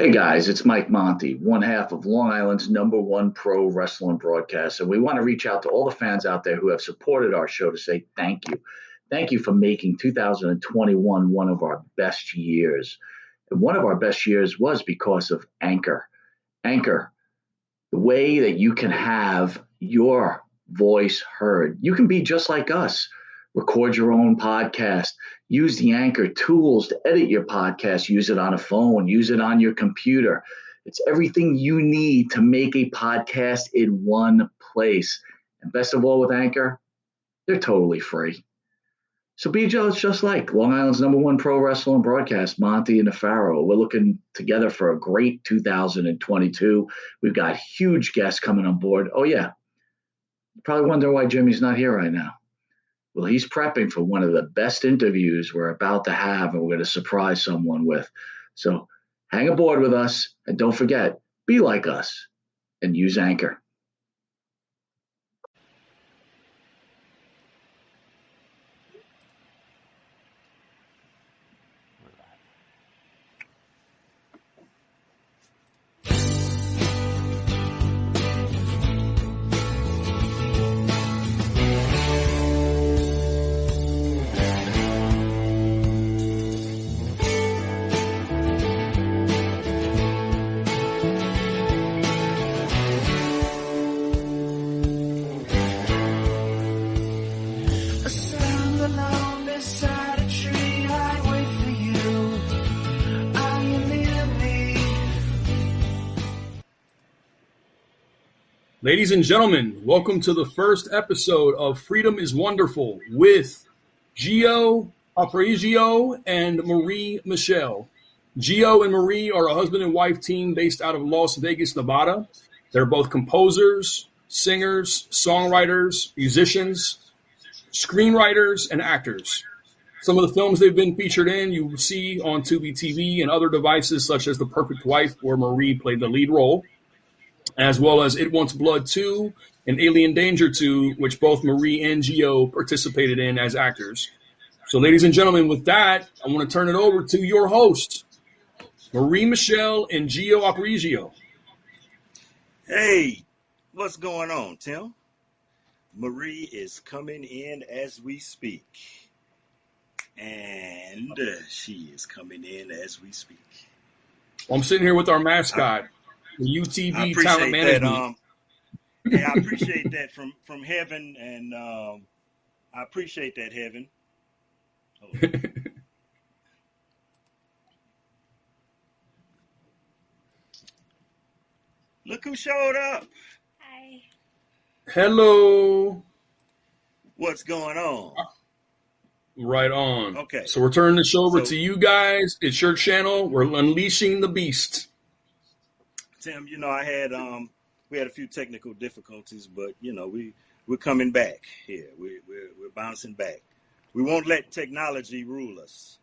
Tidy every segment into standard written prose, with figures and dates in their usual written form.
Hey guys, it's Mike Monte, one half of Long Island's #1 pro wrestling broadcast. And we want to reach out to all the fans out there who have supported our show to say thank you. Thank you for making 2021 one of our best years. And one of our best years was because of Anchor. Anchor, the way that you can have your voice heard. You can be just like us. Record your own podcast. Use the Anchor tools to edit your podcast. Use it on a phone. Use it on your computer. It's everything you need to make a podcast in one place. And best of all with Anchor, they're totally free. So be just like Long Island's #1 pro wrestling broadcast, Monte The Pharaoh. We're looking together for a great 2022. We've got huge guests coming on board. Oh, yeah. You probably wonder why Jimmy's not here right now. Well, he's prepping for one of the best interviews we're about to have, and we're going to surprise someone with. So hang aboard with us, and don't forget, be like us and use Anchor. Ladies and gentlemen, welcome to the first episode of Freedom is Wonderful with Gio Arpeggio and Marie Michelle. Gio and Marie are a husband and wife team based out of Las Vegas, Nevada. They're both composers, singers, songwriters, musicians, screenwriters, and actors. Some of the films they've been featured in you see on Tubi TV and other devices such as The Perfect Wife, where Marie played the lead role, as well as It Wants Blood 2 and Alien Danger 2, which both Marie and Gio participated in as actors. So, ladies and gentlemen, with that, I want to turn it over to your hosts, Marie Michelle and Gio Arpeggio. Hey, what's going on, Tim? Marie is coming in as we speak. And she is coming in as we speak. Well, I'm sitting here with our mascot. UTV talent management. I appreciate that from heaven, and I appreciate that, heaven. Look who showed up. Hi. Hello. What's going on? Right on. Okay. So we're turning the show over to you guys. It's your channel. We're unleashing the beast. Tim, we had a few technical difficulties, but we're coming back here. We're bouncing back. We won't let technology rule us.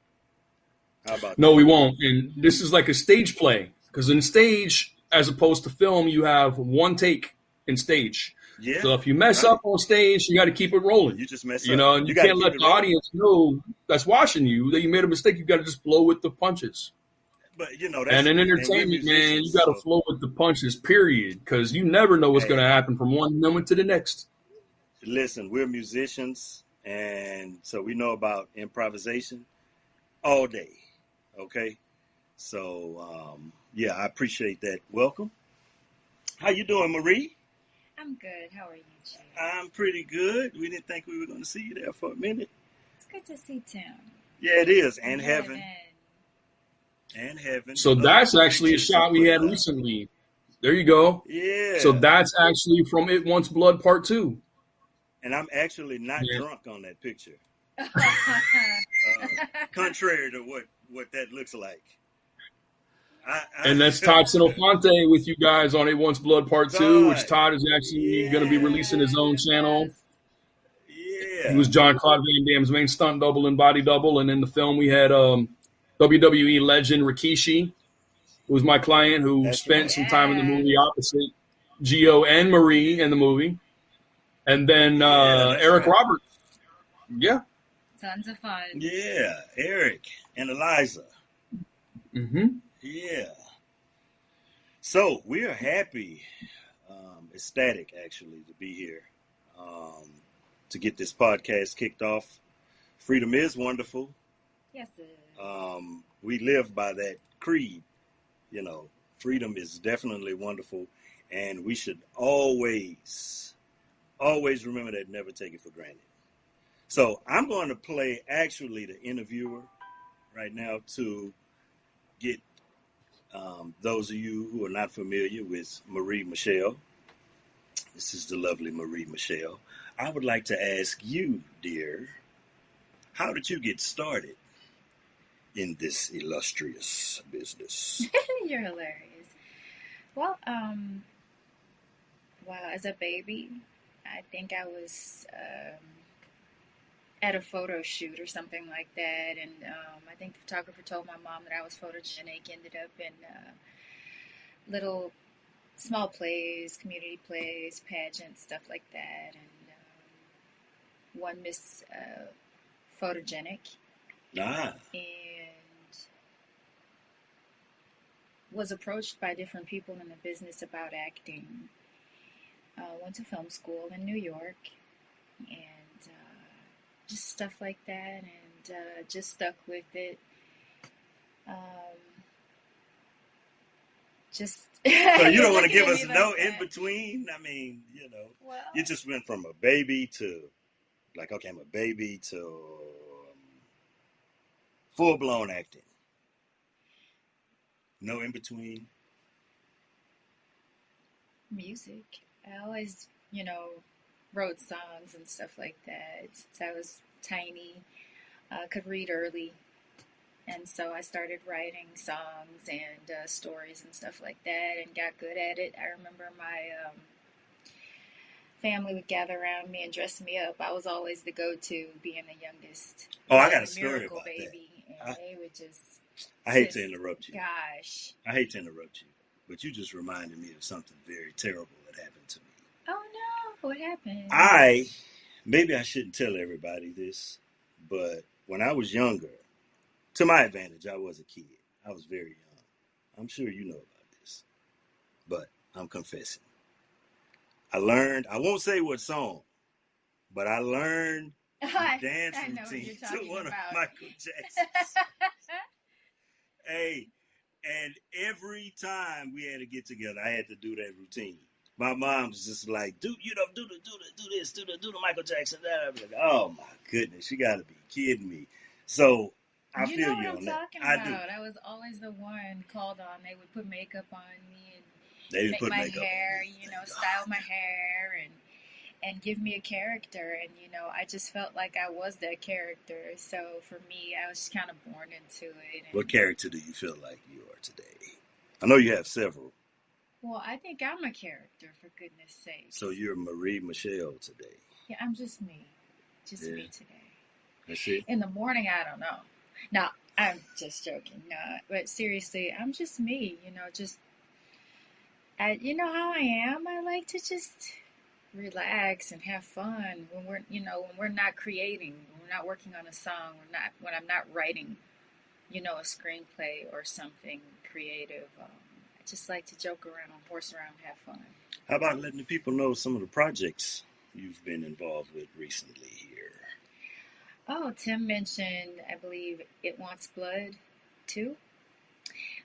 How about No, that? we won't. And this is like a stage play, because in stage, as opposed to film, you have one take in stage. Yeah. So if you mess up on stage, you got to keep it rolling. You just mess up. And you can't let the audience know that's watching you that you made a mistake. You got to just flow with the punches. But that's, and in entertainment, man, you got to flow with the punches, period, because you never know what's going to happen from one moment to the next. Listen, we're musicians, and so we know about improvisation all day, okay? So, I appreciate that. Welcome. How you doing, Marie? I'm good. How are you, Jay? I'm pretty good. We didn't think we were going to see you there for a minute. It's good to see Tim. Yeah, it is, and heaven. And heaven. So that's actually a shot we had recently. There you go. Yeah. So that's actually from It Wants Blood Part 2. And I'm actually not drunk on that picture. Contrary to what that looks like. And that's Todd Sinofonte with you guys on It Wants Blood Part 2, which Todd is actually going to be releasing his own channel. Yeah. He was John Claude Van Damme's main stunt double and body double. And in the film, we had WWE legend Rikishi, who was my client, who spent some time in the movie opposite Gio and Marie in the movie. And then Eric Roberts. Yeah. Tons of fun. Yeah, Eric and Eliza. Mm-hmm. Yeah. So we are happy, ecstatic actually, to be here to get this podcast kicked off. Freedom is wonderful. Yes, it is. We live by that creed. You know, freedom is definitely wonderful, and we should always remember that, never take it for granted. So I'm going to play actually the interviewer right now to get those of you who are not familiar with Marie Michelle. This is the lovely Marie Michelle. I would like to ask you, dear, how did you get started in this illustrious business? You're hilarious. Well, as a baby, I think I was at a photo shoot or something like that, and I think the photographer told my mom that I was photogenic. Ended up in little small plays, community plays, pageants, stuff like that, and won Miss Photogenic, and was approached by different people in the business about acting. Went to film school in New York, and just stuff like that, and just stuck with it. Just so you don't want to give us no in between? I mean, well, you just went from a baby to, like, okay, I'm a baby to full-blown acting. No in between? Music. I always, wrote songs and stuff like that. Since I was tiny, could read early. And so I started writing songs and stories and stuff like that, and got good at it. I remember my family would gather around me and dress me up. I was always the go-to, being the youngest. Oh, I got a story miracle about baby, that. And they would just. I hate to interrupt you. Gosh. I hate to interrupt you, but you just reminded me of something very terrible that happened to me. Oh no! What happened? Maybe I shouldn't tell everybody this, but when I was younger, to my advantage, I was a kid. I was very young. I'm sure you know about this, but I'm confessing. I won't say what song, but I learned the dance routine to one of Michael Jackson's. Hey, and every time we had to get together, I had to do that routine. My mom was just like, do the Michael Jackson. I was like, oh my goodness, you got to be kidding me. So I feel you on that. You know what I'm talking about. I was always the one called on. They would put makeup on me and make my hair, style my hair and give me a character. And, I just felt like I was that character. So for me, I was just kind of born into it. And what character do you feel like you are today? I know you have several. Well, I think I'm a character, for goodness sake. So you're Marie Michelle today. Yeah, I'm just me. Me today. That's it? In the morning, I don't know. No, I'm just joking. No, but seriously, I'm just me. You know how I am. I like to just relax and have fun when we're not creating, when we're not working on a song, when I'm not writing, a screenplay or something creative. I just like to joke around, horse around, have fun. How about letting the people know some of the projects you've been involved with recently here? Oh, Tim mentioned, I believe, It Wants Blood 2.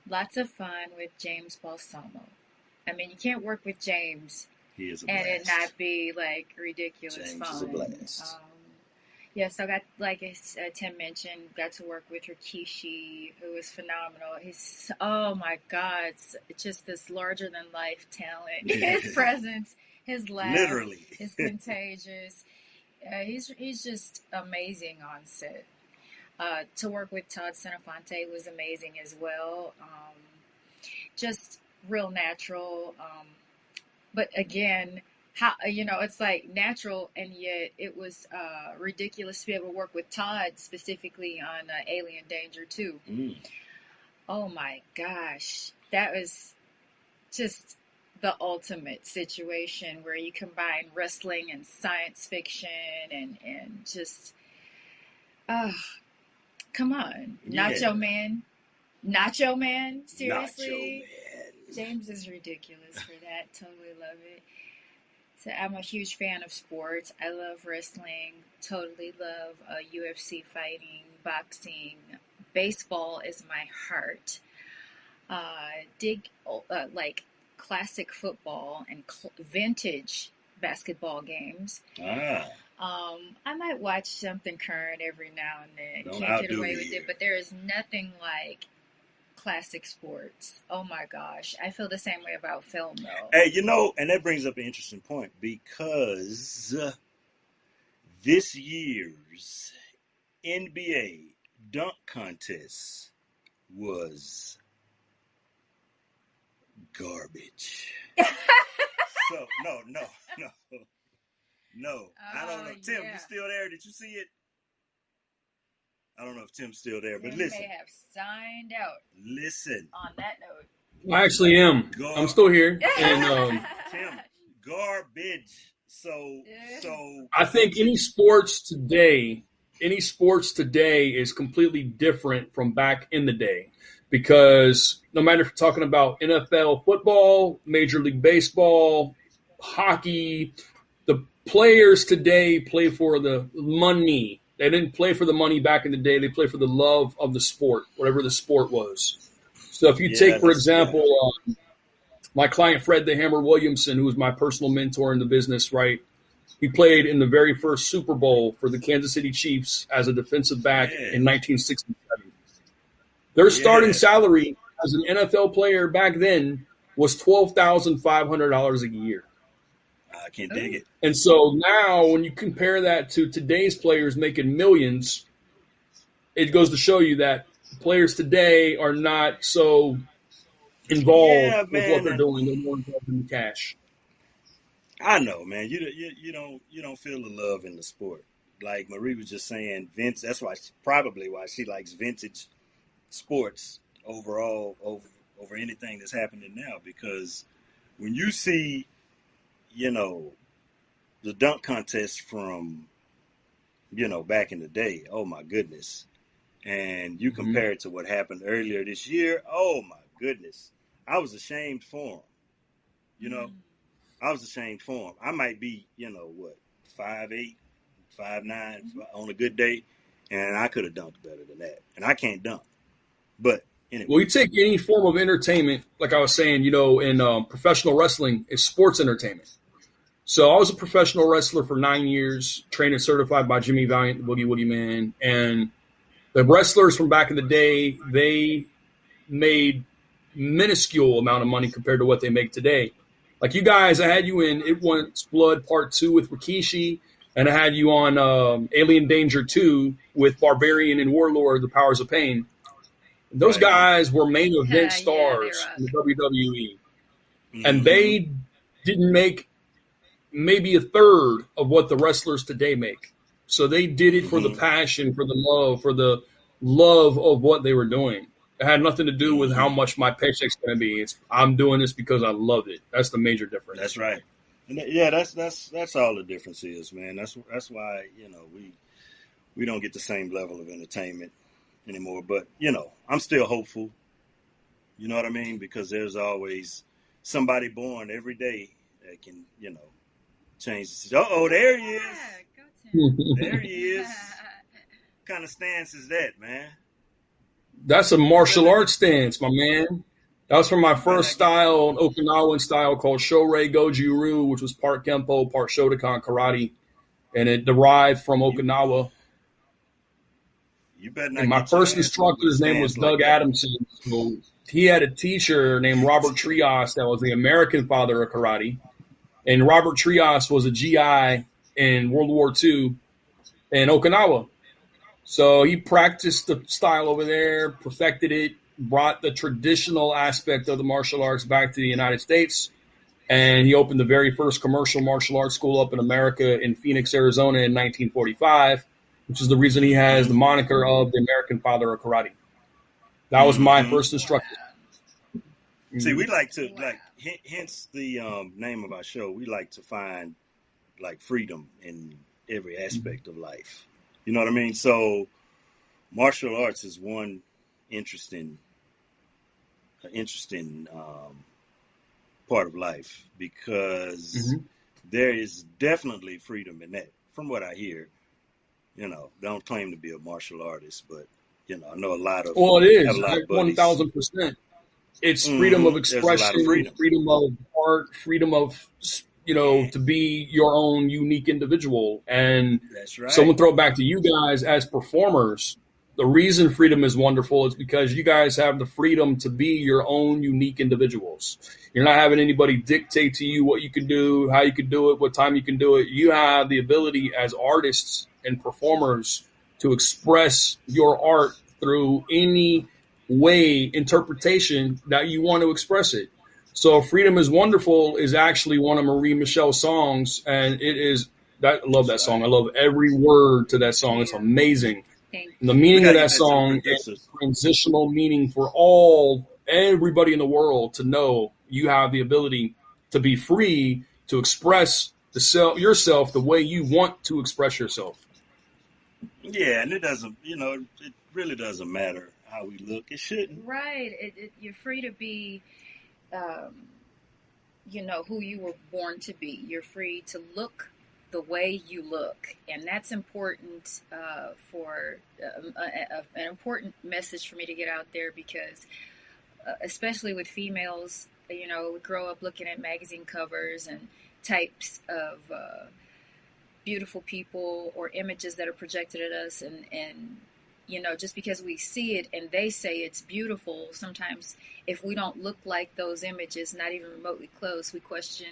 Lots of fun with James Balsamo. I mean, you can't work with James he is a blast. And it not be like ridiculous James fun. Is a blast. So I got, like Tim mentioned, got to work with Rikishi, who is phenomenal. He's, oh my God, just this larger than life talent. His presence, his laugh, literally, is contagious. He's just amazing on set. To work with Todd Senefonte was amazing as well. Just real natural. But again, how it's like natural, and yet it was ridiculous to be able to work with Todd specifically on Alien Danger 2. Oh my gosh, that was just the ultimate situation where you combine wrestling and science fiction and just come on, Nacho Man, seriously. Nacho Man. James is ridiculous for that. Totally love it. So I'm a huge fan of sports. I love wrestling. Totally love UFC fighting, boxing. Baseball is my heart. Dig like classic football and vintage basketball games. I might watch something current every now and then. Don't Can't get outdo away me with here. it, but there is nothing like classic sports. Oh my gosh. I feel the same way about film though. Hey, and that brings up an interesting point because this year's NBA dunk contest was garbage. So, no. I don't know. Tim, Yeah. you still there? Did you see it? I don't know if Tim's still there, but Tim listen. may have signed out. Listen. On that note. I actually am. I'm still here. And Tim, garbage. So I think any sports today is completely different from back in the day, because no matter if you're talking about NFL football, Major League Baseball, hockey, the players today play for the money. They didn't play for the money back in the day. They play for the love of the sport, whatever the sport was. So if you take, for example, my client Fred the Hammer Williamson, who was my personal mentor in the business, right? He played in the very first Super Bowl for the Kansas City Chiefs as a defensive back in 1967. Their starting salary as an NFL player back then was $12,500 a year. I can't dig it. And so now when you compare that to today's players making millions, it goes to show you that players today are not so involved with what they're doing. They're more involved in the cash. I know, man. You don't feel the love in the sport. Like Marie was just saying, Vince. That's probably why she likes vintage sports overall over anything that's happening now. Because when you see, the dunk contest from, back in the day, oh my goodness, and you compare it to what happened earlier this year, oh my goodness, I was ashamed for him. I was ashamed for him. I might be, 5'8", 5'9" on a good day, and I could have dunked better than that. And I can't dunk. But anyway. Well, you take any form of entertainment, like I was saying, in professional wrestling, it's sports entertainment. So I was a professional wrestler for 9 years, trained and certified by Jimmy Valiant, the Boogie Woogie Man. And the wrestlers from back in the day, they made minuscule amount of money compared to what they make today. Like you guys, I had you in It Wants Blood Part 2 with Rikishi, and I had you on Alien Danger 2 with Barbarian and Warlord, The Powers of Pain. Those guys were main event stars in the WWE. And they didn't make maybe a third of what the wrestlers today make. So they did it for the passion, for the love of what they were doing. It had nothing to do with how much my paycheck's going to be. I'm doing this because I love it. That's the major difference. That's right. And that's all the difference is, man. That's why, we don't get the same level of entertainment anymore. But, I'm still hopeful. You know what I mean? Because there's always somebody born every day that can, change the there he is. There he is. What kind of stance is that, man? That's a martial arts stance, my man. That was from my first style, an Okinawan style called Shorei Goju-Ryu, which was part Kempo, part Shotokan karate. And it derived from Okinawa. You better not. And my first instructor's name was Doug Adamson. So he had a teacher named Robert Trias that was the American father of karate. And Robert Trias was a GI in World War II in Okinawa. So he practiced the style over there, perfected it, brought the traditional aspect of the martial arts back to the United States. And he opened the very first commercial martial arts school up in America in Phoenix, Arizona in 1945, which is the reason he has the moniker of the American father of karate. That was my first instructor. See, we like to, hence the name of our show, we like to find, freedom in every aspect of life. You know what I mean? So martial arts is one interesting part of life because there is definitely freedom in that. From what I hear, don't claim to be a martial artist, but I know a lot of Well, it have is a lot of buddies. 1,000%. It's freedom of There's a lot of expression, freedom. freedom of art, freedom of to be your own unique individual. And That's right. someone throw it back to you guys as performers. The reason freedom is wonderful is because you guys have the freedom to be your own unique individuals. You're not having anybody dictate to you what you can do, how you can do it, what time you can do it. You have the ability as artists and performers to express your art through any way, interpretation that you want to express it. So Freedom is Wonderful is actually one of Marie Michel's songs, and it is that I love that song. I love every word to that song. It's amazing. And the meaning of that song is transitional meaning for everybody in the world to know you have the ability to be free to express yourself the way you want to express yourself. Yeah, and it doesn't, it really doesn't matter how we look. It shouldn't. Right. You're free to be, who you were born to be. You're free to look the way you look, and that's important for an important message for me to get out there because, especially with females, we grow up looking at magazine covers and types of beautiful people or images that are projected at us, and just because we see it and they say it's beautiful, sometimes if we don't look like those images, not even remotely close, we question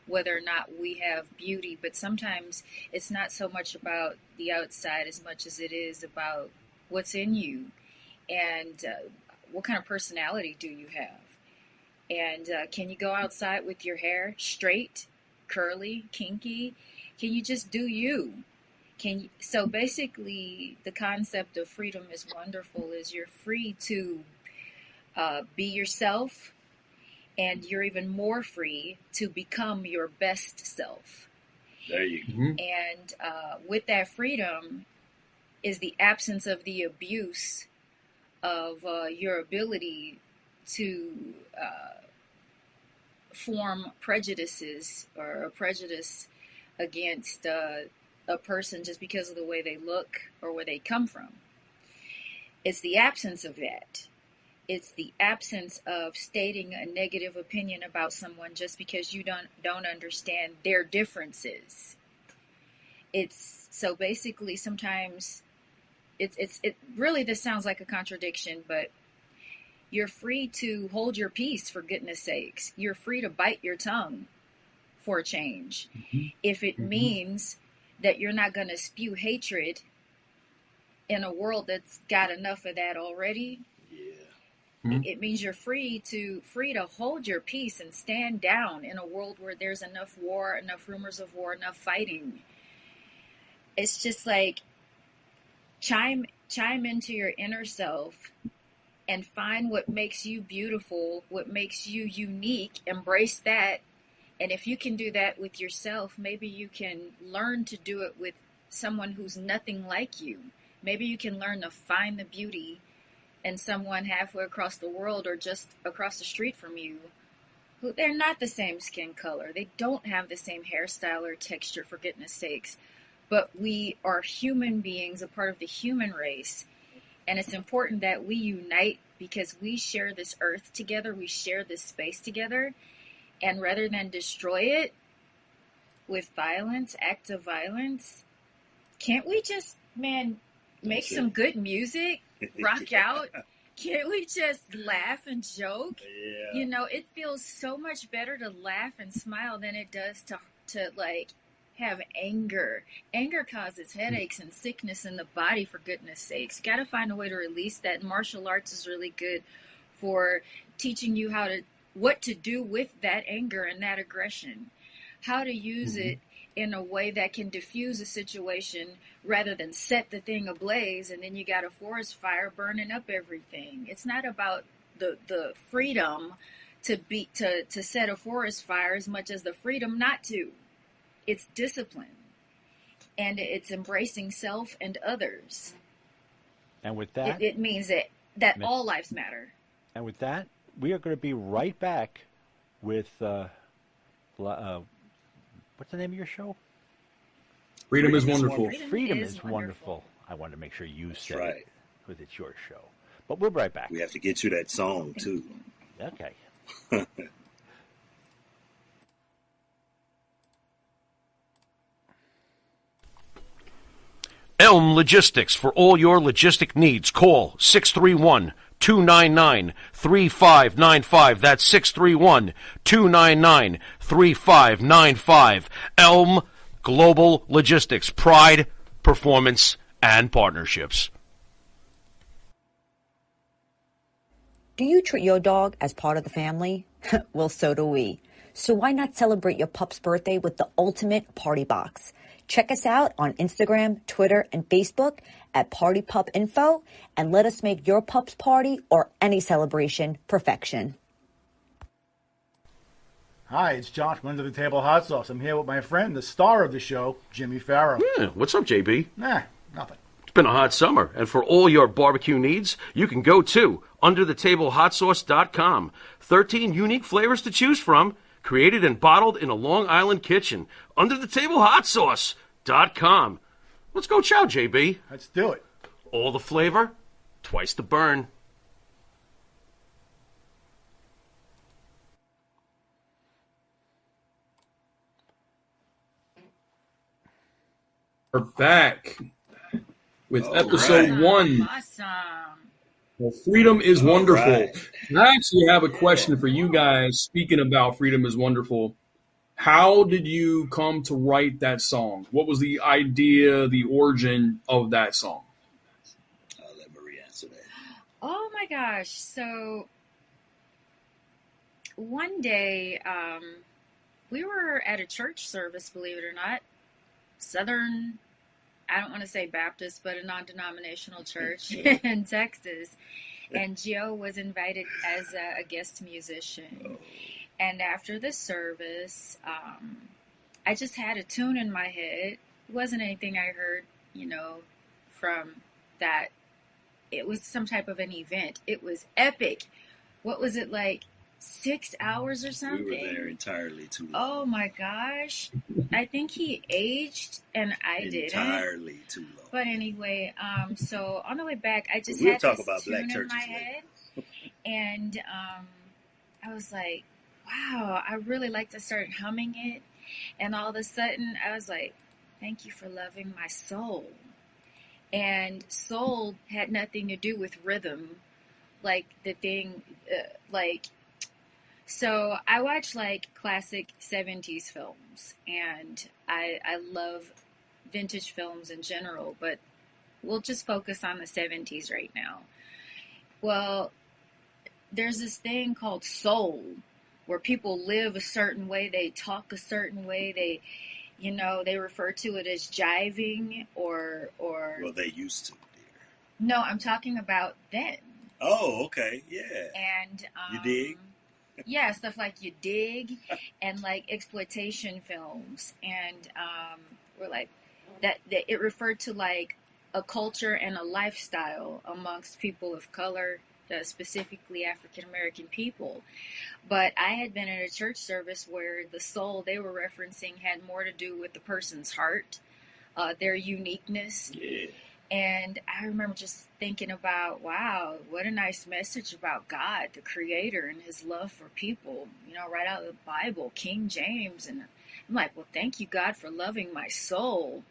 whether or not we have beauty. But sometimes it's not so much about the outside as much as it is about what's in you and what kind of personality do you have. And can you go outside with your hair straight, curly, kinky? Can you just do you? So basically, the concept of freedom is wonderful is you're free to be yourself, and you're even more free to become your best self. There you go. And with that freedom is the absence of the abuse of your ability to form prejudices or a prejudice against a person just because of the way they look or where they come from. It's the absence of that. It's the absence of stating a negative opinion about someone just because you don't understand their differences. It's so basically sometimes it really, this sounds like a contradiction, but you're free to hold your peace, for goodness sakes. You're free to bite your tongue for a change. If it means that you're not going to spew hatred in a world that's got enough of that already. It means you're free to hold your peace and stand down in a world where there's enough war, enough rumors of war, enough fighting. It's just like chime into your inner self and find what makes you beautiful, what makes you unique, embrace that. And if you can do that with yourself, maybe you can learn to do it with someone who's nothing like you. Maybe you can learn to find the beauty in someone halfway across the world or just across the street from you, who they're not the same skin color. They don't have the same hairstyle or texture, for goodness sakes. But we are human beings, a part of the human race. And it's important that we unite because we share this earth together. We share this space together. And rather than destroy it with violence, acts of violence, can't we just, make some good music, rock out? Can't we just laugh and joke? Yeah. It feels so much better to laugh and smile than it does to like have anger. Anger causes headaches and sickness in the body, for goodness sakes. You got to find a way to release that. Martial arts is really good for teaching you what to do with that anger and that aggression, how to use it in a way that can diffuse a situation rather than set the thing ablaze and then you got a forest fire burning up everything. It's not about the freedom to set a forest fire as much as the freedom not to. It's discipline, and it's embracing self and others. And with that, it means that all lives matter. And with that, we are going to be right back with what's the name of your show? Freedom is wonderful. Freedom is wonderful. I wanted to make sure you That's said right. it because it's your show. But we'll be right back. We have to get you that song, too. Okay. Elm Logistics for all your logistic needs. Call 631-299-3595. That's 631-299-3595. Elm Global Logistics. Pride, performance, and partnerships. Do you treat your dog as part of the family? Well, so do we. So why not celebrate your pup's birthday with the ultimate party box? Check us out on Instagram, Twitter, and Facebook at Party Pup Info, and let us make your pup's party or any celebration perfection. Hi, it's John from Under the Table Hot Sauce. I'm here with my friend, the star of the show, Jimmy Farrow. Yeah, what's up, JB? Nah, nothing. It's been a hot summer, and for all your barbecue needs, you can go to UnderTheTableHotSauce.com. 13 unique flavors to choose from, created and bottled in a Long Island kitchen. UnderTheTableHotSauce.com. Let's go chow, JB. Let's do it. All the flavor, twice the burn. We're back with episode 1. Awesome. Well, Freedom is Wonderful. Right. I actually have a question for you guys. Speaking about Freedom is Wonderful, how did you come to write that song? What was the idea, the origin of that song? I'll let Marie answer that. Oh my gosh. So one day we were at a church service, believe it or not. Southern, I don't want to say Baptist, but a non-denominational church in Texas. And Gio was invited as a guest musician. And after the service, I just had a tune in my head. It wasn't anything I heard, from that. It was some type of an event. It was epic. What was it, like 6 hours or something? We were there entirely too long. Oh my gosh. I think he aged and I didn't. Entirely too long. But anyway, so on the way back, I just We'll had talk this about black tune in churches my head. And I was like, wow, I really like to start humming it. And all of a sudden, I was like, thank you for loving my soul. And soul had nothing to do with rhythm. Like the thing, so I watch like classic 70s films, and I love vintage films in general, but we'll just focus on the 70s right now. Well, there's this thing called soul, where people live a certain way, they talk a certain way, they refer to it as jiving or. Well, they used to, dear. No, I'm talking about then. Oh, okay, yeah. And you dig? Yeah, stuff like You Dig and like exploitation films, and we're like that it referred to like a culture and a lifestyle amongst people of color, specifically African American people. But I had been in a church service where the soul they were referencing had more to do with the person's heart, their uniqueness. Yeah. And I remember just thinking about, wow, what a nice message about God, the Creator, and His love for people, right out of the Bible, King James. And I'm like, well, thank you, God, for loving my soul.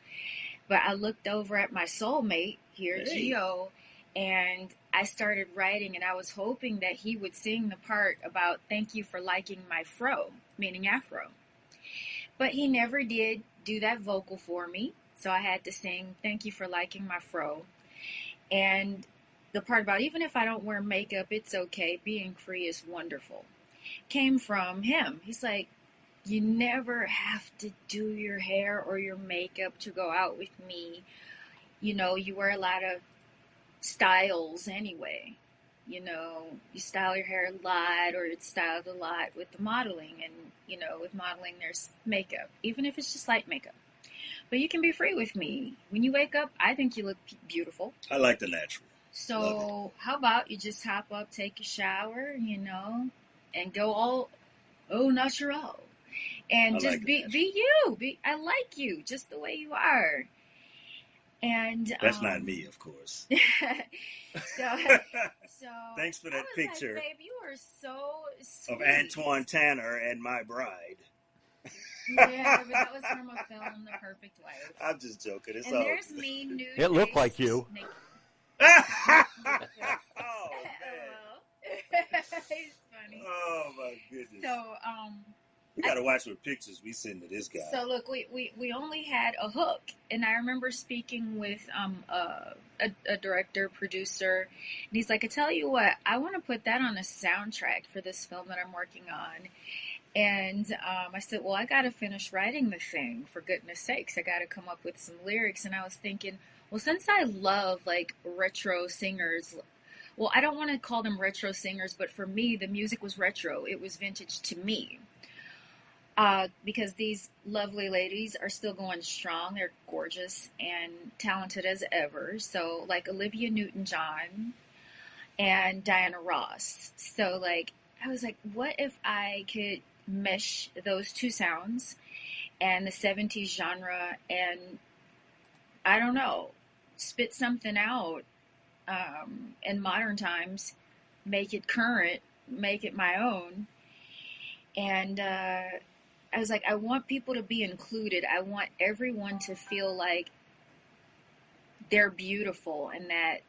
But I looked over at my soulmate here, Gio, and I started writing, and I was hoping that he would sing the part about thank you for liking my fro, meaning afro. But he never did do that vocal for me. So I had to sing, thank you for liking my fro. And the part about even if I don't wear makeup, it's okay. Being free is wonderful. Came from him. He's like, you never have to do your hair or your makeup to go out with me. You wear a lot of styles anyway. You style your hair a lot, or it's styled a lot with the modeling. And, with modeling, there's makeup, even if it's just light makeup. But you can be free with me. When you wake up, I think you look beautiful. I like the natural. So how about you just hop up, take a shower, and go all au natural. And I just like be that. you. I like you just the way you are. And That's not me, of course. so Thanks for I that was picture like, babe, you are so sweet. of Antoine Tanner and my bride. Yeah, but that was from a film, The Perfect Wife. I'm just joking. It's And all there's good. me, nude. It looked like you. Naked. Oh, man. It's funny. Oh, my goodness. So, we got to watch what pictures we send to this guy. So look, we only had a hook, and I remember speaking with a director, producer, and he's like, I tell you what, I want to put that on a soundtrack for this film that I'm working on. And I said, well, I got to finish writing the thing, for goodness sakes. I got to come up with some lyrics. And I was thinking, well, since I love like retro singers, well, I don't want to call them retro singers, but for me, the music was retro. It was vintage to me. Because these lovely ladies are still going strong. They're gorgeous and talented as ever. So like Olivia Newton-John and Diana Ross. So like, I was like, what if I could mesh those two sounds and the 70s genre and, I don't know, spit something out in modern times, make it current, make it my own. And I was like, I want people to be included. I want everyone to feel like they're beautiful and that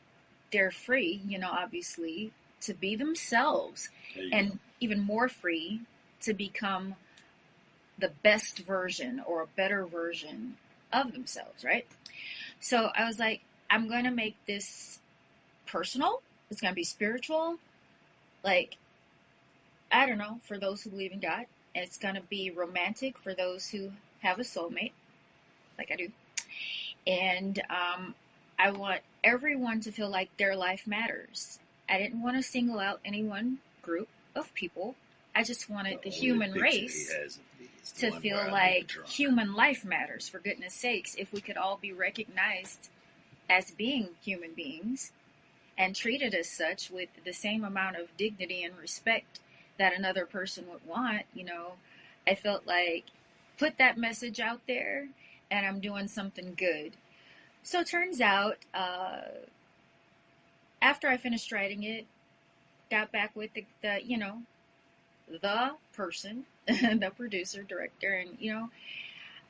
they're free, obviously, to be themselves, and even more free to become the best version or a better version of themselves, right? So I was like, I'm going to make this personal. It's going to be spiritual. Like, I don't know, for those who believe in God. And it's going to be romantic for those who have a soulmate, like I do. And I want everyone to feel like their life matters. I didn't want to single out any one group of people. I just wanted the human race to feel like human life matters, for goodness sakes. If we could all be recognized as being human beings and treated as such with the same amount of dignity and respect that another person would want, I felt like put that message out there and I'm doing something good. So it turns out, after I finished writing it, got back with the person, the producer, director, and,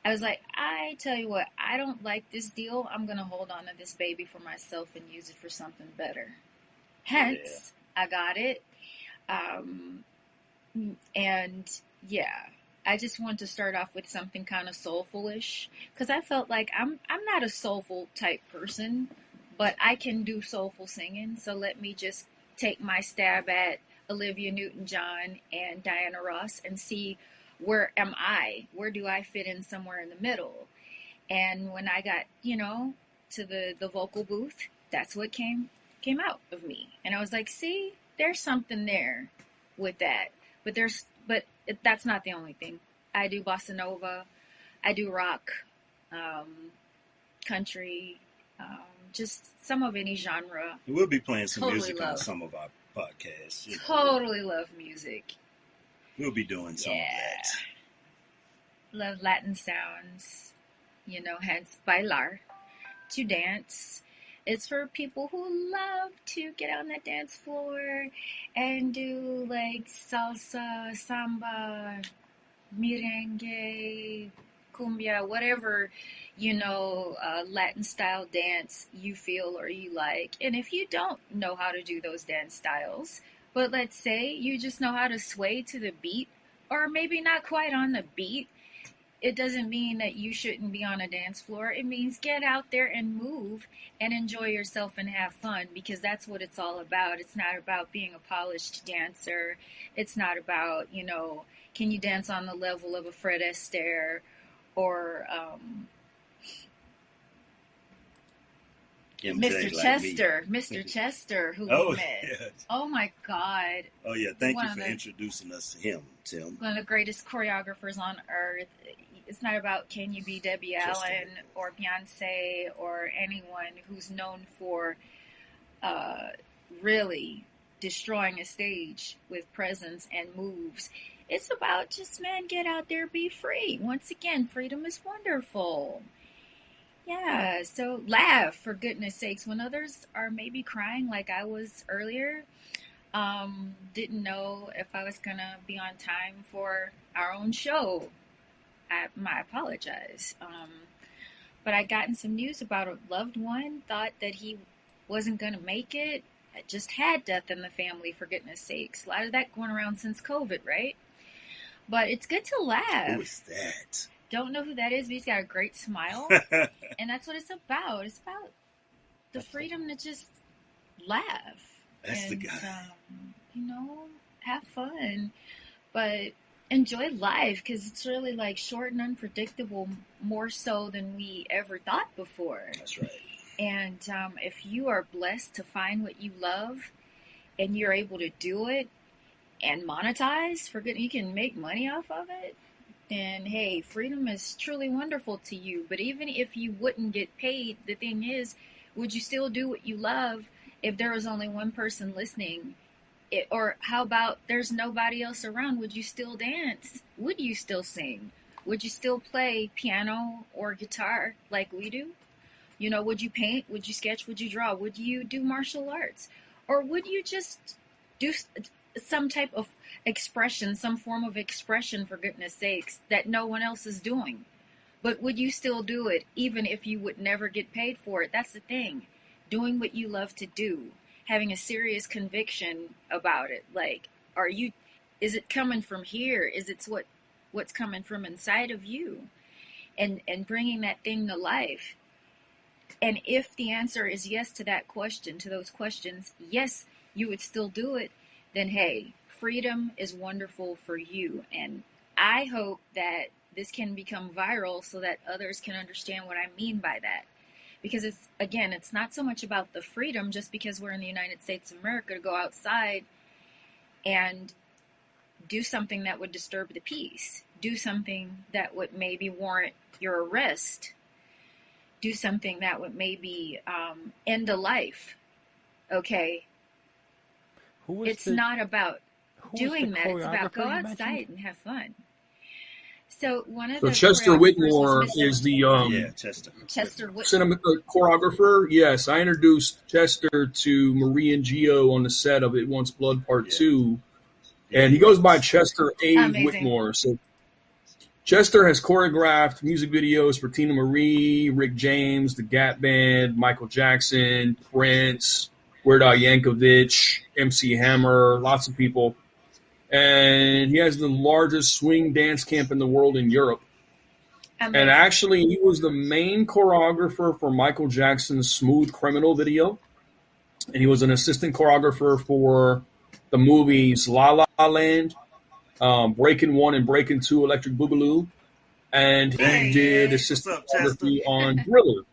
I was like, I tell you what, I don't like this deal. I'm going to hold on to this baby for myself and use it for something better. Hence, I got it. And yeah, I just wanted to start off with something kind of soulful-ish, because I felt like I'm not a soulful type person, but I can do soulful singing. So let me just take my stab at Olivia Newton-John and Diana Ross and see, where am I? Where do I fit in somewhere in the middle? And when I got, to the vocal booth, that's what came out of me. And I was like, see, there's something there with that. But that's not the only thing. I do bossa nova, I do rock, country, just some of any genre. We'll be playing some music on some of our podcasts. Totally love music. We'll be doing some of that. Love Latin sounds, hence bailar, to dance. It's for people who love to get on the dance floor and do like salsa, samba, merengue, cumbia, whatever, Latin style dance you feel or you like. And if you don't know how to do those dance styles, but let's say you just know how to sway to the beat, or maybe not quite on the beat, it doesn't mean that you shouldn't be on a dance floor. It means get out there and move and enjoy yourself and have fun, because that's what it's all about. It's not about being a polished dancer. It's not about, can you dance on the level of a Fred Astaire or Mr. Chester, Mr. Chester, who we met. Yes. Oh my God. Oh yeah, thank you for introducing us to him, Tim. One of the greatest choreographers on earth. It's not about can you be Debbie Allen or Beyonce or anyone who's known for really destroying a stage with presence and moves. It's about just, man, get out there, be free. Once again, freedom is wonderful. Yeah, so laugh, for goodness sakes, when others are maybe crying like I was earlier. Didn't know if I was gonna be on time for our own show. I apologize. But I gotten some news about a loved one, thought that he wasn't gonna make it. I just had death in the family, for goodness sakes. A lot of that going around since COVID, right? But it's good to laugh. Who is that? Don't know who that is, but he's got a great smile. And that's what it's about. It's about the freedom to just laugh. That's and, the guy. Have fun. But enjoy life, because it's really like short and unpredictable, more so than we ever thought before. That's right. And if you are blessed to find what you love and you're able to do it and monetize, you can make money off of it, then hey, freedom is truly wonderful to you. But even if you wouldn't get paid, the thing is, would you still do what you love if there was only one person listening? Or how about there's nobody else around? Would you still dance? Would you still sing? Would you still play piano or guitar like we do? Would you paint? Would you sketch? Would you draw? Would you do martial arts? Or would you just do some type of expression, some form of expression, for goodness sakes, that no one else is doing? But would you still do it even if you would never get paid for it? That's the thing. Doing what you love to do, having a serious conviction about it. Like, is it coming from here? Is it what's coming from inside of you? And bringing that thing to life. And if the answer is yes to that question, to those questions, yes, you would still do it, then hey, freedom is wonderful for you. And I hope that this can become viral so that others can understand what I mean by that. Because it's not so much about the freedom just because we're in the United States of America to go outside and do something that would disturb the peace, do something that would maybe warrant your arrest, do something that would maybe end a life. Okay. It's not about doing that. It's about go outside and have fun. So one of the Chester Whitmore is the Chester Whitmore. Choreographer. Yes, I introduced Chester to Marie and Gio on the set of It Wants Blood Part 2, and he goes by Chester A. Whitmore. So Chester has choreographed music videos for Tina Marie, Rick James, the Gap Band, Michael Jackson, Prince, Weird Al Yankovic, MC Hammer, lots of people. And he has the largest swing dance camp in the world in Europe. And actually, he was the main choreographer for Michael Jackson's Smooth Criminal video. And he was an assistant choreographer for the movies La La Land, Breaking 1 and Breaking 2, Electric Boogaloo. And he did assistant choreography on Thriller.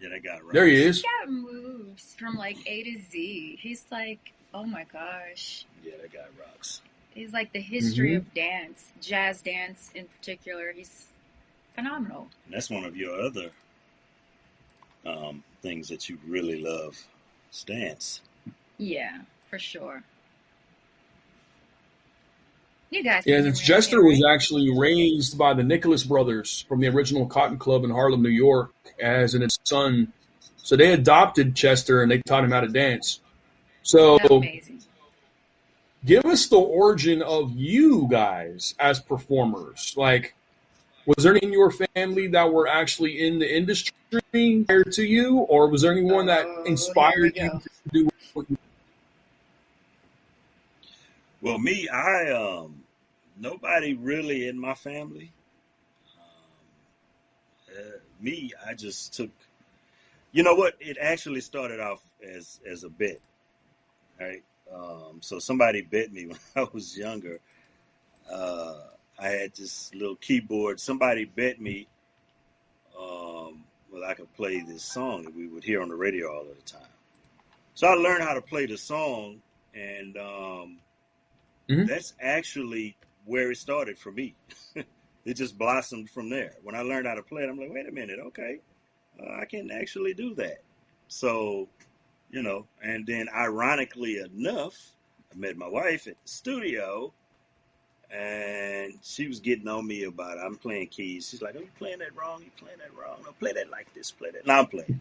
Yeah, that guy rocks. There he is. He got moves from like A to Z. He's like, oh my gosh. Yeah, that guy rocks. He's like the history of dance, jazz dance in particular. He's phenomenal. And that's one of your other things that you really love, is dance. Yeah, for sure. You guys. Yeah, Chester was actually raised by the Nicholas brothers from the original Cotton Club in Harlem, New York, as an son. So they adopted Chester and they taught him how to dance. So give us the origin of you guys as performers. Like, was there any in your family that were actually in the industry prior to you, or was there anyone that inspired you to do what you? Well, me, nobody really in my family. I just took, you know what? It actually started off as a bet, right? So somebody bet me when I was younger. I had this little keyboard. Somebody bet me, I could play this song that we would hear on the radio all of the time. So I learned how to play the song, and that's actually where it started for me. It just blossomed from there. When I learned how to play it, I'm like, wait a minute, okay. I can actually do that. So, and then ironically enough, I met my wife at the studio, and she was getting on me about it. I'm playing keys. She's like, "Oh, you playing that wrong? You playing that wrong? No, play that like this. Play that." No, I'm playing.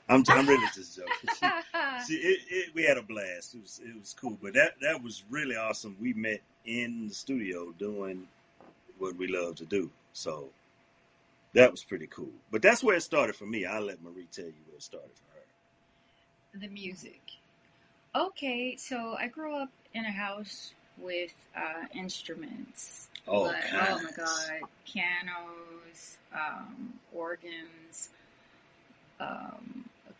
I'm really just joking. We had a blast. It was cool. But that was really awesome. We met in the studio doing what we love to do. So that was pretty cool. But that's where it started for me. I'll let Marie tell you where it started for her. The music. Okay, so I grew up in a house with instruments. Oh, oh my God, pianos, organs, a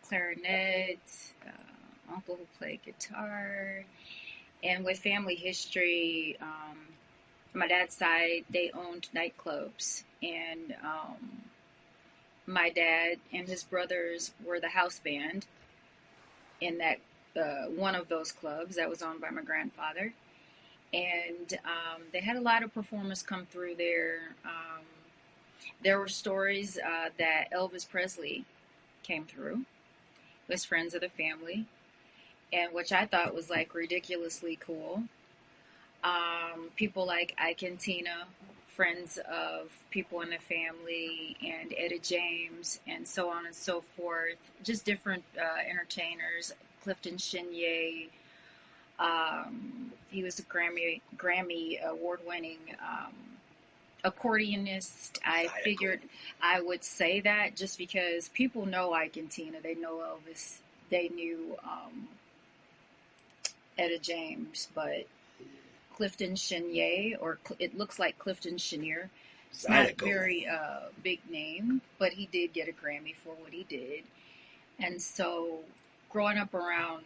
clarinet, uncle who played guitar. And with family history, my dad's side, they owned nightclubs. And my dad and his brothers were the house band in that one of those clubs that was owned by my grandfather. And they had a lot of performers come through there. There were stories that Elvis Presley came through, was friends of the family, and which I thought was like ridiculously cool. People like Ike and Tina, friends of people in the family, and Etta James, and so on and so forth. Just different entertainers. Clifton Chenier. He was a Grammy award-winning accordionist. I figured I would say that just because people know Ike and Tina. They know Elvis. They knew Etta James, but Clifton Chenier, or it looks like Clifton Chenier. It's not a very big name, but he did get a Grammy for what he did. And so growing up around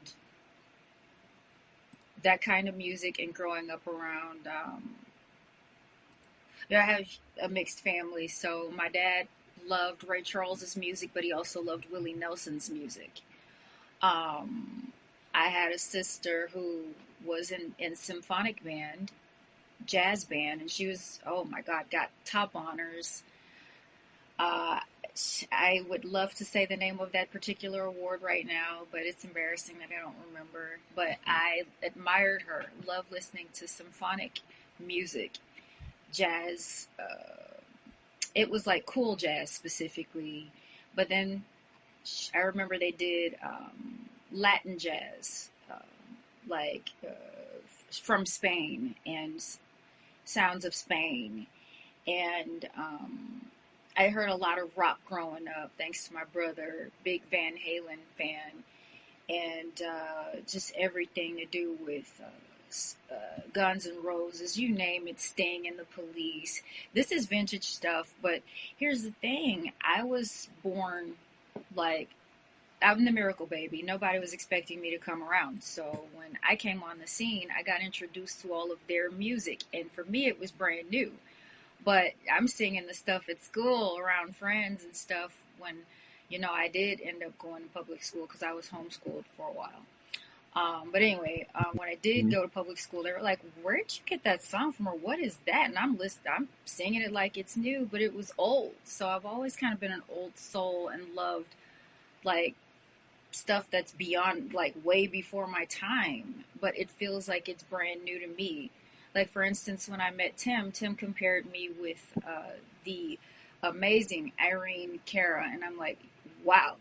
that kind of music and growing up around, I have a mixed family. So my dad loved Ray Charles's music, but he also loved Willie Nelson's music. I had a sister who was in symphonic band, jazz band, and she was, oh my God, got top honors. I would love to say the name of that particular award right now, but it's embarrassing that I don't remember. But I admired her, loved listening to symphonic music, jazz. It was like cool jazz specifically. But then I remember they did Latin jazz, from Spain and sounds of Spain. And I heard a lot of rock growing up, thanks to my brother, big Van Halen fan, and just everything to do with Guns N' Roses, you name it, Sting and the Police. This is vintage stuff, but here's the thing. I was born, I'm the miracle baby. Nobody was expecting me to come around. So when I came on the scene, I got introduced to all of their music, and for me, it was brand new. But I'm singing the stuff at school around friends and stuff when, I did end up going to public school because I was homeschooled for a while. But anyway, when I did go to public school, they were like, "Where'd you get that song from, or what is that?" And I'm singing it like it's new, but it was old. So I've always kind of been an old soul and loved stuff that's beyond, way before my time. But it feels like it's brand new to me. Like, for instance, when I met Tim compared me with the amazing Irene Cara, and I'm like, wow,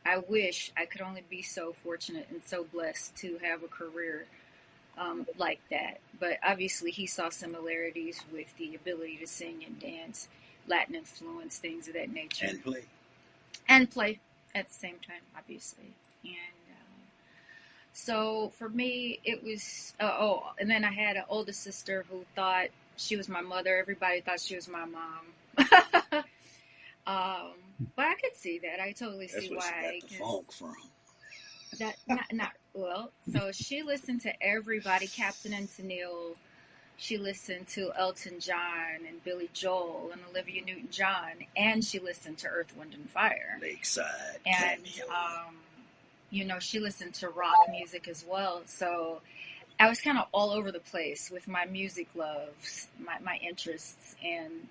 I wish I could only be so fortunate and so blessed to have a career like that. But obviously he saw similarities with the ability to sing and dance, Latin influence, things of that nature. And play at the same time, obviously. And so for me, it was, and then I had an older sister who thought she was my mother. Everybody thought she was my mom. But I could see that. I totally see why. That's where she got the funk from. That, well, so she listened to everybody, Captain and Tennille. She listened to Elton John and Billy Joel and Olivia Newton-John, and she listened to Earth, Wind and Fire. Lakeside. And, she listened to rock music as well. So I was kind of all over the place with my music loves, my interests. And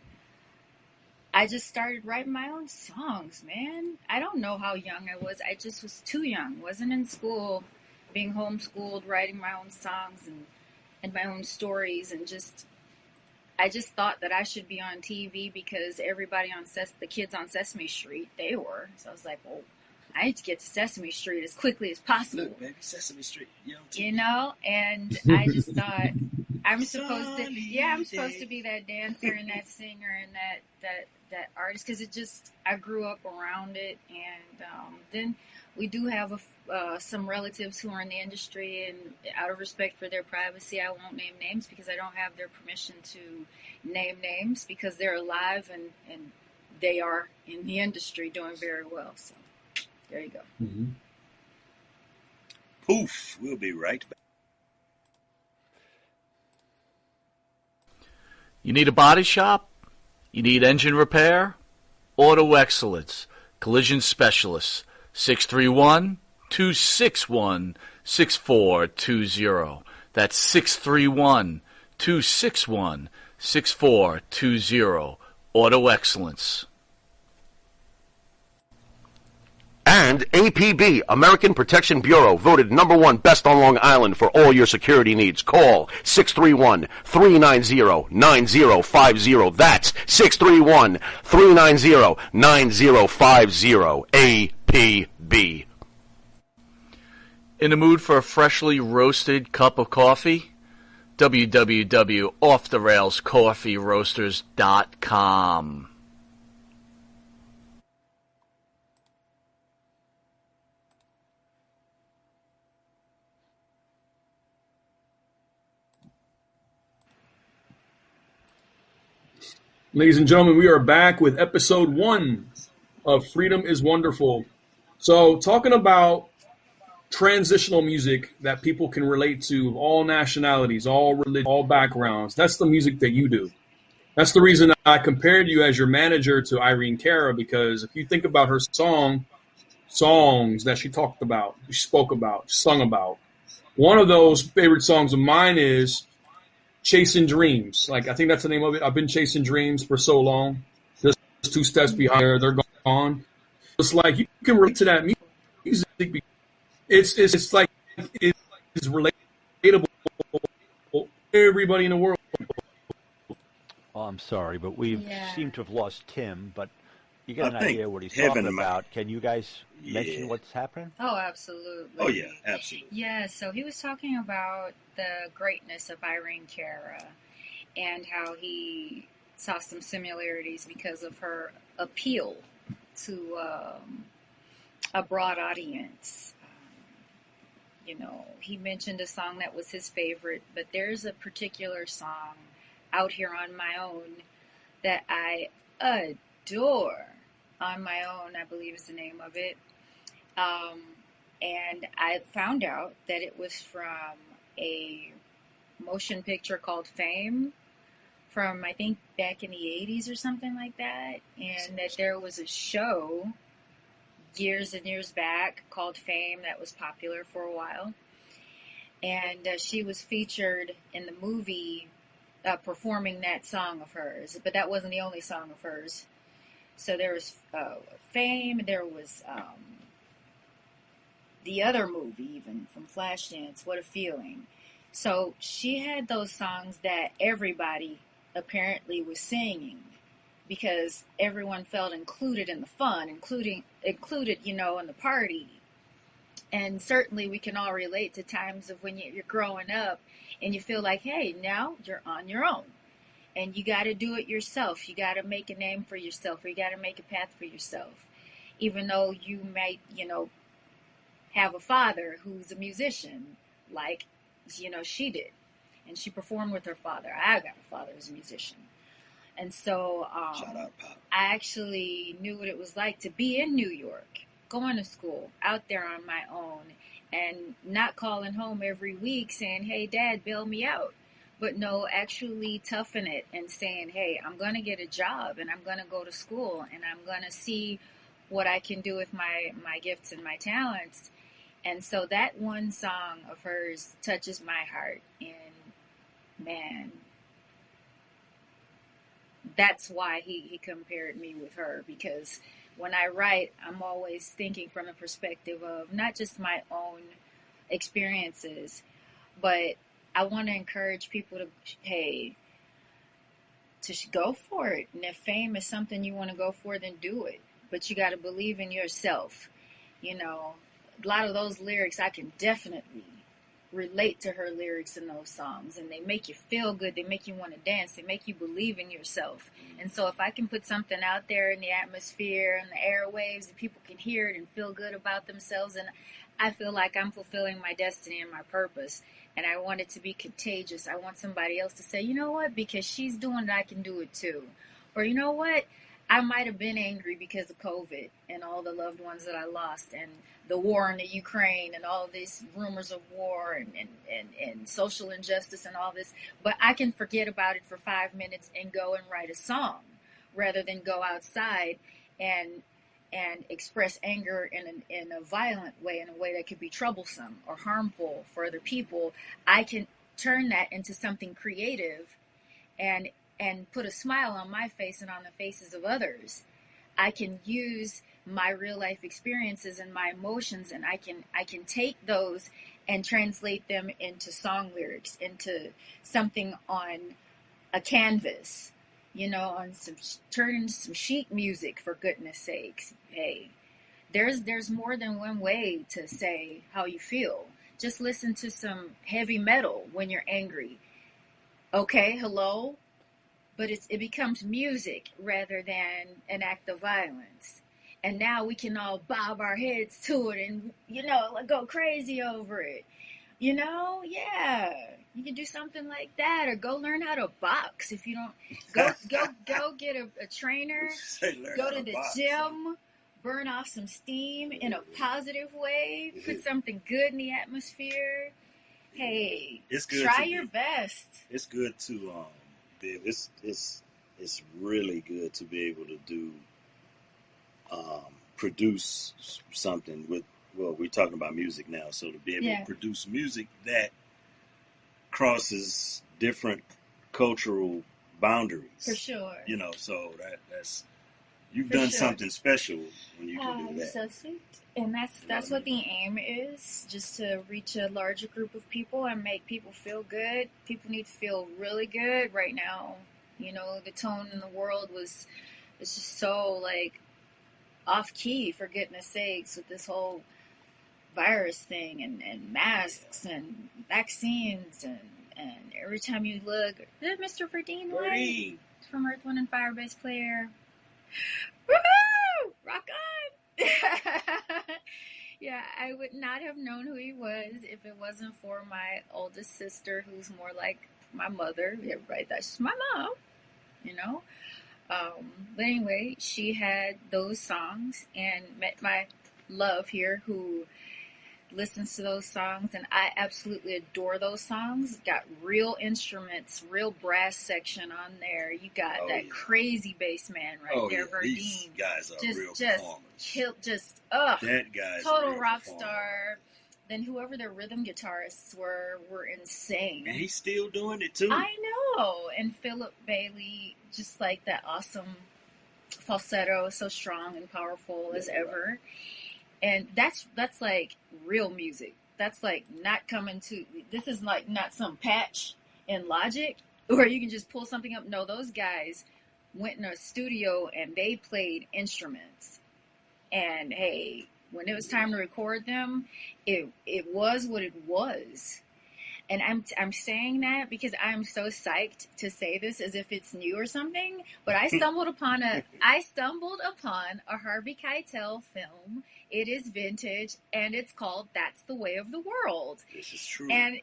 I just started writing my own songs, man. I don't know how young I was. I just was too young. Wasn't in school, being homeschooled, writing my own songs and my own stories, and I just thought that I should be on TV because everybody on the kids on Sesame Street, they were. So I was like, well, I need to get to Sesame Street as quickly as possible. Look, baby, Sesame Street. You know, and I just thought I'm supposed to be that dancer and that singer and that artist, because I grew up around it. And then we do have some relatives who are in the industry, and out of respect for their privacy, I won't name names because I don't have their permission to name names, because they're alive and they are in the industry doing very well. So there you go. Mm-hmm. Poof. We'll be right back. You need a body shop? You need engine repair? Auto Excellence, Collision Specialists, 631-261-6420. That's 631-261-6420. Auto Excellence. And APB, American Protection Bureau, voted #1 best on Long Island for all your security needs. Call 631-390-9050. That's 631-390-9050. APB. In the mood for a freshly roasted cup of coffee? www.offtherailscoffeeroasters.com. Ladies and gentlemen, we are back with episode 1 of Freedom is Wonderful. So, talking about transitional music that people can relate to, all nationalities, all religions, all backgrounds. That's the music that you do. That's the reason I compared you as your manager to Irene Cara, because if you think about her songs that she talked about, she spoke about, sung about, one of those favorite songs of mine is Chasing Dreams. Like, I think that's the name of it. I've been chasing dreams for so long. Just 2 steps behind her, they're gone. It's like you can relate to that music. It's like it's relatable to everybody in the world. Well, I'm sorry, but we seem to have lost Tim, but you get an I think idea what he's heaven talking about. Can you guys mention what's happening? Oh, absolutely. Oh, yeah, absolutely. Yeah, so he was talking about the greatness of Irene Cara and how he saw some similarities because of her appeal to a broad audience. You know, he mentioned a song that was his favorite, but there's a particular song, Out Here on My Own, that I adore. On My Own, I believe is the name of it. And I found out that it was from a motion picture called Fame from, I think, back in the 80s or something like that. And that there was a show years and years back called Fame that was popular for a while. And she was featured in the movie performing that song of hers. But that wasn't the only song of hers. So there was Fame, there was the other movie even from Flashdance, What a Feeling. So she had those songs that everybody apparently was singing because everyone felt included in the fun, included, you know, in the party. And certainly we can all relate to times of when you're growing up and you feel like, hey, now you're on your own. And you got to do it yourself. You got to make a name for yourself, or you got to make a path for yourself. Even though you might, you know, have a father who's a musician, like, you know, she did. And she performed with her father. I got a father who's a musician. And so Shout out, Pop. I actually knew what it was like to be in New York, going to school, out there on my own, and not calling home every week saying, hey, Dad, bail me out. But no, actually toughing it and saying, hey, I'm going to get a job and I'm going to go to school and I'm going to see what I can do with my gifts and my talents. And so that one song of hers touches my heart. And man, that's why he compared me with her, because when I write, I'm always thinking from the perspective of not just my own experiences, but I want to encourage people to, hey, to go for it. And if fame is something you want to go for, then do it. But you got to believe in yourself. You know, a lot of those lyrics, I can definitely relate to her lyrics in those songs, and they make you feel good. They make you want to dance. They make you believe in yourself. And so if I can put something out there in the atmosphere and the airwaves, and people can hear it and feel good about themselves, and I feel like I'm fulfilling my destiny and my purpose, and I want it to be contagious. I want somebody else to say, you know what, because she's doing it, I can do it too. Or you know what, I might have been angry because of COVID and all the loved ones that I lost, and the war in the Ukraine, and all these rumors of war, and social injustice and all this. But I can forget about it for 5 minutes and go and write a song, rather than go outside and express anger in a violent way, in a way that could be troublesome or harmful for other people. I can turn that into something creative and put a smile on my face and on the faces of others. I can use my real life experiences and my emotions, and I can take those and translate them into song lyrics, into something on a canvas, you know, on turn into some sheet music, for goodness sakes. Hey, there's more than one way to say how you feel. Just listen to some heavy metal when you're angry. Okay, hello? But it becomes music rather than an act of violence. And now we can all bob our heads to it and, you know, go crazy over it. You know, yeah, you can do something like that, or go learn how to box. If you don't, go get a trainer, go to the gym, burn off some steam in a positive way, put something good in the atmosphere. Hey, it's good. Try your best. It's good to it's really good to be able to do produce something with, well, we're talking about music now, so to be able to produce music that crosses different cultural boundaries. For sure. You know, so that's you've done something special when you can do that. So sweet. And that's what the aim is, just to reach a larger group of people and make people feel good. People need to feel really good right now. You know, the tone in the world it's just so, like, off key, for goodness sakes, with this whole virus thing and masks and vaccines and every time you look, Mr. Verdine White from Earth, Wind, and Fire bass player. Woohoo! Rock on! Yeah, I would not have known who he was if it wasn't for my oldest sister, who's more like my mother. Everybody thought she's my mom, you know? But anyway, she had those songs and met my love here, who listens to those songs, and I absolutely adore those songs. Got real instruments, real brass section on there. You got that crazy bass man right there, Verdine. These guys are real performers. That guy's total rock star. Then whoever their rhythm guitarists were insane. And he's still doing it too. I know. And Philip Bailey, just like that awesome falsetto, so strong and powerful as ever. And that's like real music. That's like not coming to, this is like not some patch in Logic where you can just pull something up. No, those guys went in a studio and they played instruments. And hey, when it was time to record them, it was what it was. And I'm saying that because I'm so psyched to say this as if it's new or something. But I stumbled upon a Harvey Keitel film. It is vintage, and it's called "That's the Way of the World." This is true. And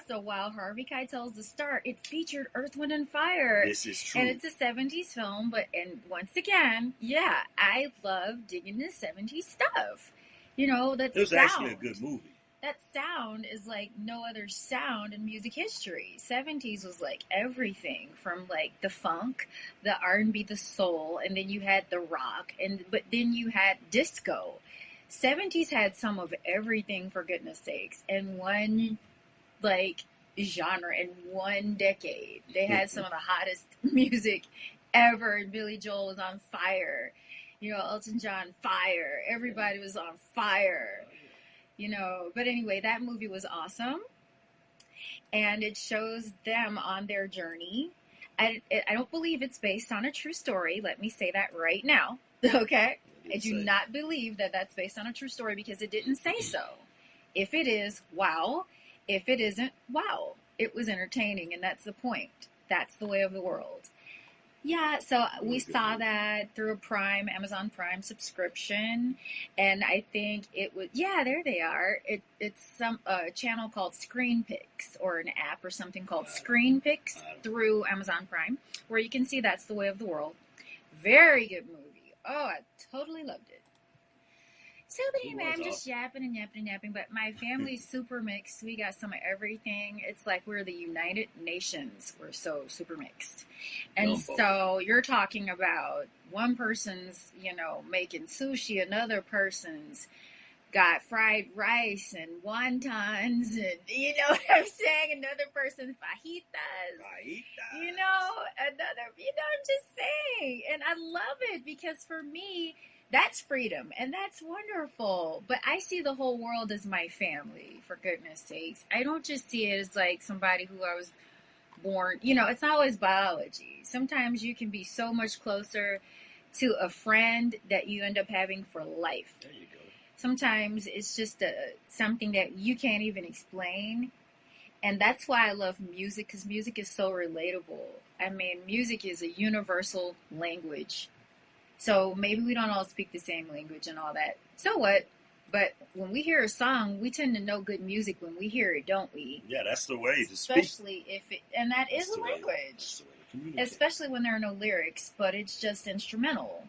so while Harvey Keitel's the star, it featured Earth, Wind, and Fire. This is true. And it's a 70s film, and once again, I love digging the 70s stuff. You know, it was actually a good movie. That sound is like no other sound in music history. 70s was like everything from like the funk, the R&B, the soul, and then you had the rock, but then you had disco. 70s had some of everything, for goodness sakes. And one like genre in one decade. They had some of the hottest music ever. Billy Joel was on fire. Elton John, fire. Everybody was on fire. But anyway, that movie was awesome. And it shows them on their journey. I don't believe it's based on a true story. Let me say that right now. Okay? I do not believe that that's based on a true story because it didn't say so. If it is, wow. If it isn't, wow. It was entertaining, and that's the point. That's the way of the world. Yeah, so we saw that through a Amazon Prime subscription, and I think it was, there they are. It's some channel called Screen Picks, or an app or something called Screen Picks through Amazon Prime, where you can see That's the Way of the World. Very good movie. Oh, I totally loved it. So, but anyway, I'm just yapping and yapping and yapping, but my family's super mixed. We got some of everything. It's like we're the United Nations. We're so super mixed. And so you're talking about one person's, making sushi, another person's got fried rice and wontons, and you know what I'm saying? Another person's fajitas. I'm just saying. And I love it because for me, that's freedom, and that's wonderful. But I see the whole world as my family, for goodness sakes. I don't just see it as like somebody who I was born, it's not always biology. Sometimes you can be so much closer to a friend that you end up having for life. There you go. Sometimes it's just something that you can't even explain. And that's why I love music, because music is so relatable. I mean, music is a universal language. So maybe we don't all speak the same language and all that. So what? But when we hear a song, we tend to know good music when we hear it, don't we? Yeah, that's the way to speak. Especially and that is a language. That's the way to communicate. Especially when there are no lyrics, but it's just instrumental.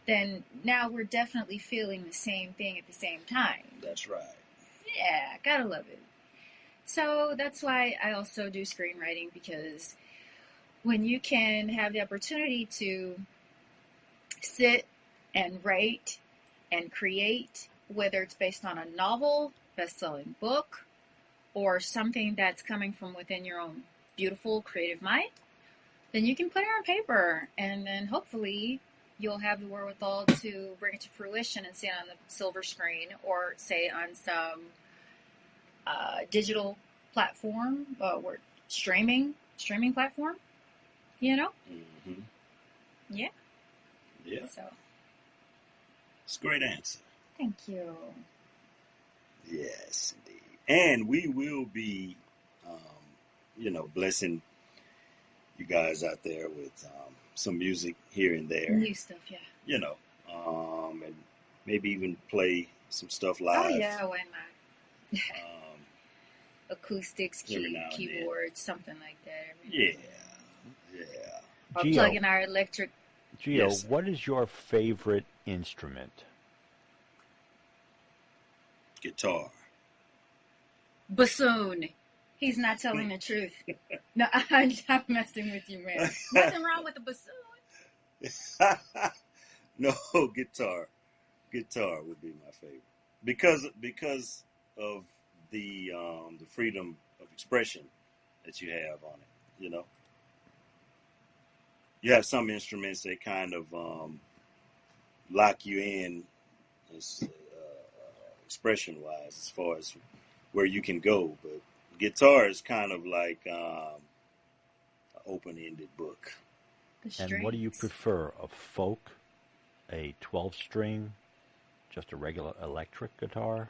Then now we're definitely feeling the same thing at the same time. That's right. Yeah, gotta love it. So that's why I also do screenwriting, because when you can have the opportunity to sit and write and create, whether it's based on a novel, best-selling book, or something that's coming from within your own beautiful creative mind, then you can put it on paper, and then hopefully you'll have the wherewithal to bring it to fruition and see it on the silver screen, or say on some digital platform, or streaming platform, Mm-hmm. Yeah. Yeah. So. It's a great answer. Thank you. Yes, indeed. And we will be, blessing you guys out there with some music here and there. New stuff, yeah. And maybe even play some stuff live. Oh, yeah, why not? Acoustics, keyboards, something like that. Yeah. Or plug in our electric. Gio, what is your favorite instrument? Guitar. Bassoon. He's not telling the truth. No, I'm messing with you, man. Nothing wrong with the bassoon. No, guitar. Guitar would be my favorite because of the freedom of expression that you have on it. You have some instruments that kind of lock you in expression-wise as far as where you can go. But guitar is kind of like an open-ended book. And what do you prefer, a folk, a 12-string, just a regular electric guitar,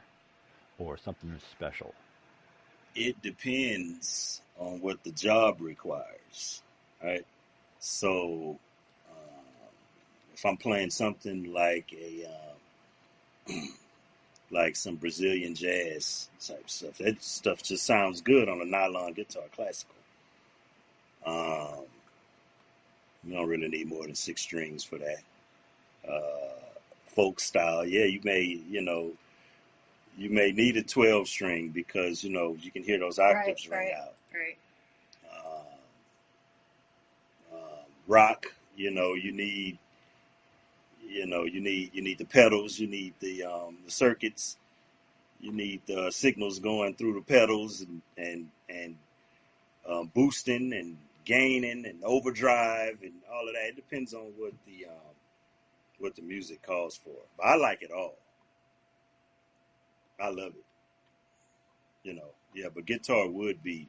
or something special? It depends on what the job requires, right? So, if I'm playing something like like some Brazilian jazz type stuff, that stuff just sounds good on a nylon guitar, classical. You don't really need more than 6 strings for that. Folk style, yeah, you may need a 12-string because you can hear those octaves ring out. Right. Rock, you need the pedals, you need the circuits, you need the signals going through the pedals, and boosting and gaining and overdrive and all of that. It depends on what the music calls for. But I like it all. I love it. You know, yeah, but guitar would be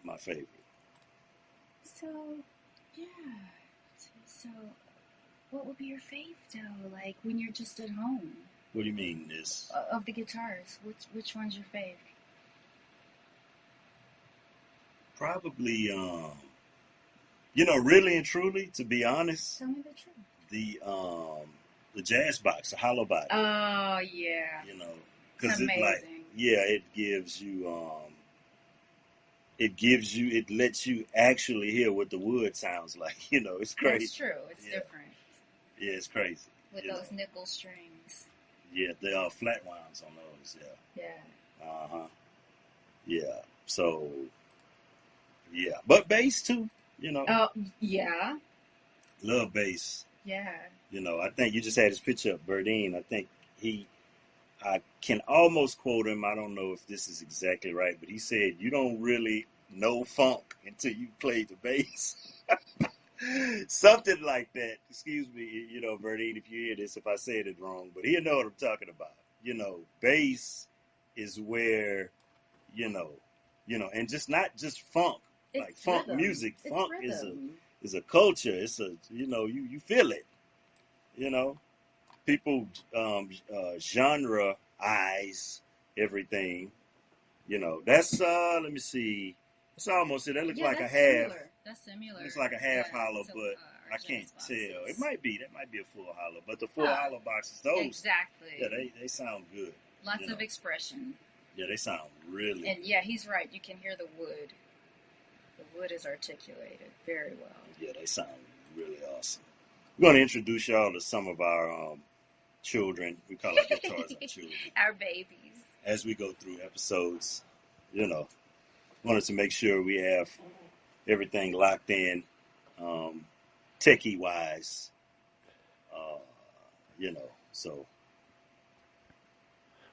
my favorite. So, yeah. So, what would be your fave though? Like when you're just at home? What do you mean, this? Of the guitars, which one's your fave? Probably, you know, really and truly, to be honest, Tell me the truth. the jazz box, the hollow body. Oh yeah. You know, because it's it amazing. it gives you, it lets you actually hear what the wood sounds like. You know, it's crazy. That's true. It's different. Yeah, it's crazy. With those nickel strings. Yeah, they are flat wounds on those. Yeah. Yeah. Yeah. So. Yeah, but bass too. You know. Oh yeah. Love bass. Yeah. You know, I think you just had his picture up, Burdine. I think I can almost quote him. I don't know if this is exactly right, but he said, "You don't really know funk until you play the bass." Something like that. Excuse me, you know, Burdine, if you hear this, if I said it wrong, but he'll know what I'm talking about. You know, bass is where, you know, and just not just funk, it's like funk rhythm. music. It's funk rhythm. is a culture. It's a, you know, you feel it. You know, people genre eyes everything. You know, that's let me see. It's almost it. That looks like a half. Similar. That's similar. It's like a half hollow, to, but I can't boxes. tell. It might be. That might be a full hollow. But the full hollow boxes, those exactly. Yeah, they sound good. Lots of expression. Yeah, they sound really. And yeah, he's right. You can hear the wood. The wood is articulated very well. Yeah, they sound really awesome. We're going to introduce y'all to some of our children. We call our guitars our children. Our babies. As we go through episodes, you know, wanted to make sure we have everything locked in, techie wise, you know, so.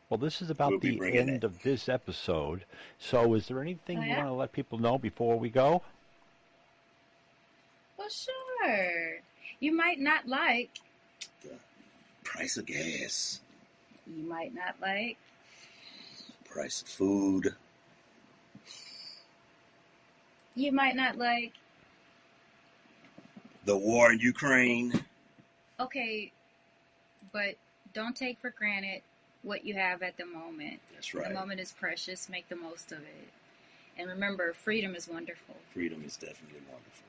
Well, this is about the end of this episode. So is there anything you want to let people know before we go? Well, sure. You might not like the price of gas. You might not like price of food. You might not like the war in Ukraine. Okay, but don't take for granted what you have at the moment. That's right. The moment is precious. Make the most of it. And remember, freedom is wonderful. Freedom is definitely wonderful.